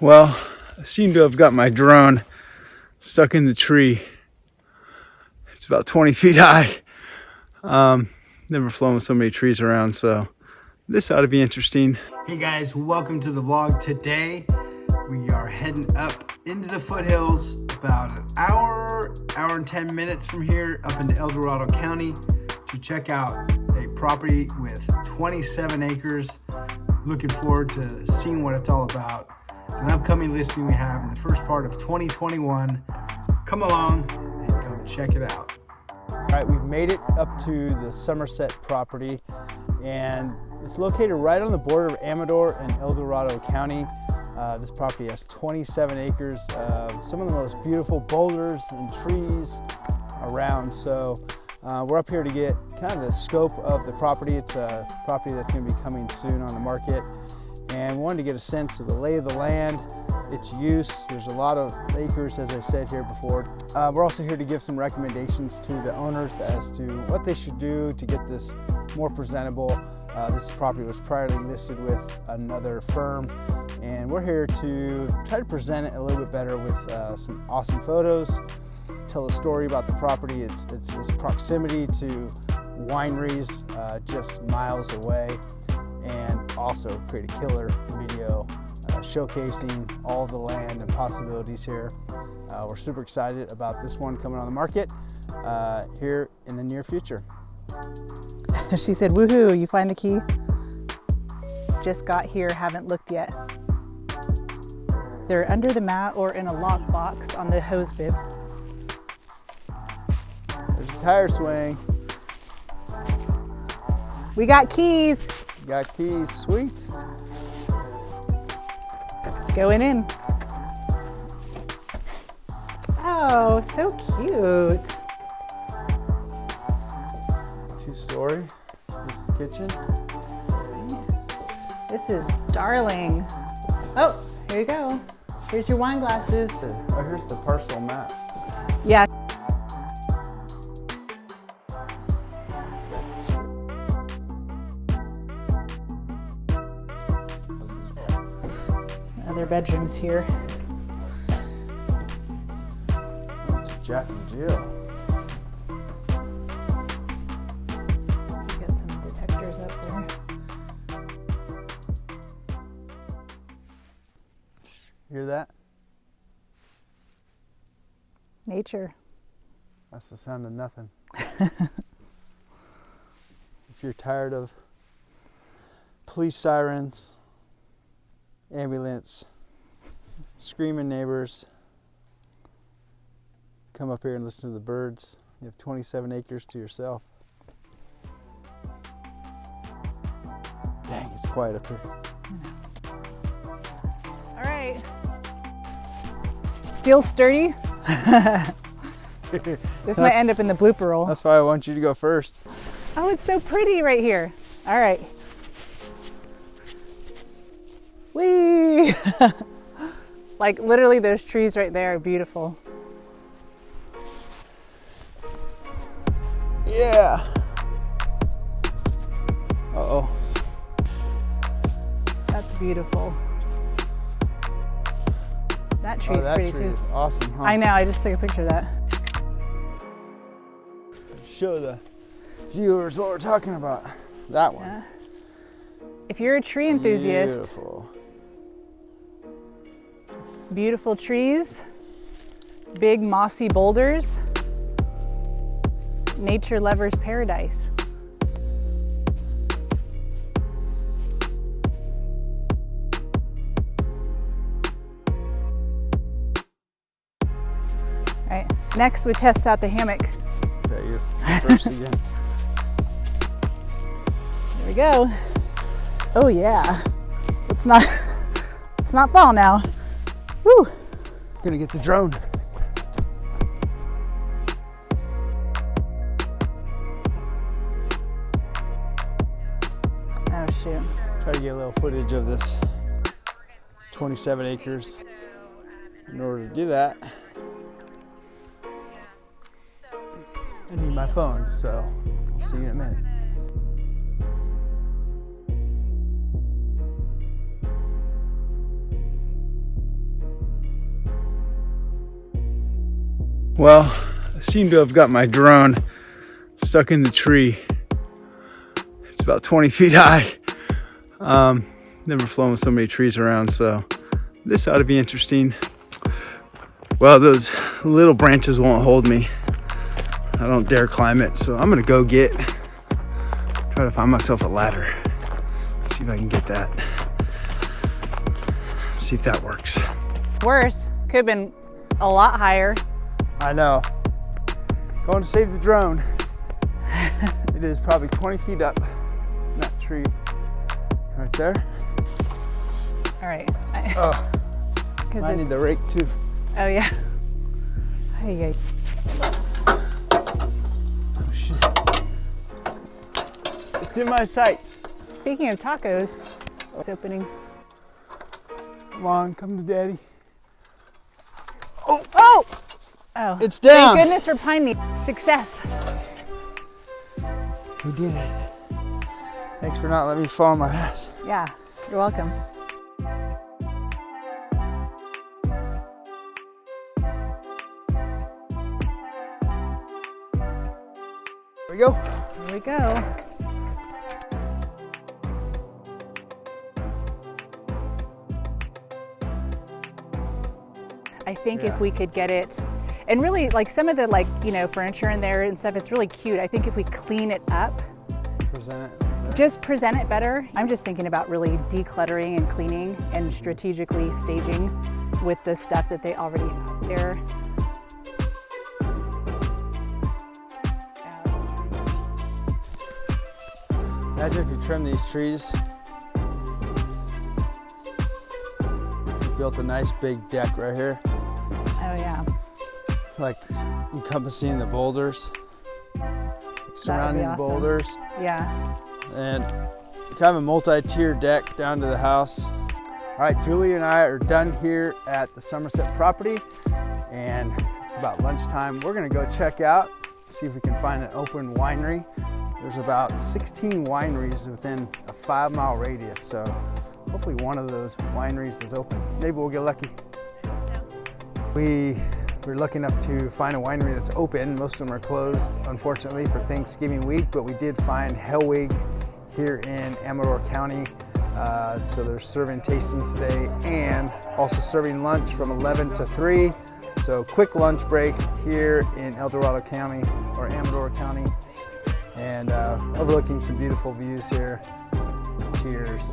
Well, I seem to have got my drone stuck in the tree. It's about 20 feet high. Never flown with so many trees around, so this ought to be interesting. Hey guys, welcome to the vlog. Today we are heading up into the foothills, about an hour and 10 minutes from here, up into Dorado County to check out a property with 27 acres. Looking forward to seeing what it's all about. It's an upcoming listing we have in the first part of 2021. Come along and come check it out. All right, we've made it up to the Somerset property, and it's located right on the border of Amador and Dorado County. This property has 27 acres of some of the most beautiful boulders and trees around. So we're up here to get kind of the scope of the property. It's a property that's going to be coming soon on the market, and we wanted to get a sense of the lay of the land, its use. There's a lot of acres, as I said here before. We're also here to give some recommendations to the owners as to what they should do to get this more presentable. This property was priorly listed with another firm, and we're here to try to present it a little bit better with some awesome photos, tell a story about the property, its proximity to wineries just miles away, and also create a killer video showcasing all the land and possibilities here. We're super excited about this one coming on the market here in the near future. She said, woohoo, you find the key? Just got here, haven't looked yet. They're under the mat or in a lock box on the hose bib. There's a tire swing. We got keys. Got keys, sweet. Going in. Oh, so cute. Two-story. This is the kitchen. This is darling. Oh, here you go. Here's your wine glasses. Oh, here's the parcel map. Yeah. Other bedrooms here. It's Jack and Jill. Got some detectors up there. Hear that? Nature. That's the sound of nothing. If you're tired of police sirens, ambulance, screaming neighbors, come up here and listen to the birds. You have 27 acres to yourself. Dang, it's quiet up here. All right. Feels sturdy. This might end up in the blooper roll. That's why I want you to go first. Oh, it's so pretty right here. All right. Whee! Like literally those trees right there are beautiful. Yeah. Uh-oh. That's beautiful. That tree's pretty tree too. is awesome, huh? I know, I just took a picture of that. Show the viewers what we're talking about. That one. Yeah. If you're a tree enthusiast, Beautiful. Beautiful trees, big mossy boulders, nature lover's paradise. All right, next we test out the hammock. Okay, you're first again. There we go. Oh yeah, let's not fall now. Woo! Gonna get the drone. Oh shoot. Try to get a little footage of this 27 acres. In order to do that, I need my phone, so I'll see you in a minute. Well, I seem to have got my drone stuck in the tree. It's about 20 feet high. Never flown with so many trees around, so this ought to be interesting. Well, those little branches won't hold me. I don't dare climb it, so I'm gonna go try to find myself a ladder. See if I can get that. See if that works. Worse, could have been a lot higher. I know. Going to save the drone. It is probably 20 feet up in that tree right there. All right. Oh, I need the rake too. Oh yeah. Hey. Oh shit. It's in my sights. Speaking of tacos, it's opening. Come on, come to daddy. Oh! Oh! Oh. It's down. Thank goodness for Pine Knee. Success. We did it. Thanks for not letting me fall on my ass. Yeah, you're welcome. Here we go. Here we go. I think if we could get it, and really like some of the furniture in there and stuff, it's really cute. I think if we clean it up, just present it better. I'm just thinking about really decluttering and cleaning and strategically staging with the stuff that they already have there. Imagine if you trim these trees. You built a nice big deck right here. Oh yeah. Like encompassing the boulders, surrounding the awesome. boulders. Yeah. And kind of a multi-tier deck down to the house. All right, Julie and I are done here at the Somerset property, and it's about lunchtime. We're gonna go check out, see if we can find an open winery. There's about 16 wineries within a 5-mile radius, so hopefully one of those wineries is open. Maybe we'll get lucky. We were lucky enough to find a winery that's open. Most of them are closed, unfortunately, for Thanksgiving week, but we did find Hellwig here in Amador County. So they're serving tastings today and also serving lunch from 11 to 3. So quick lunch break here in El Dorado County or Amador County, and overlooking some beautiful views here. Cheers.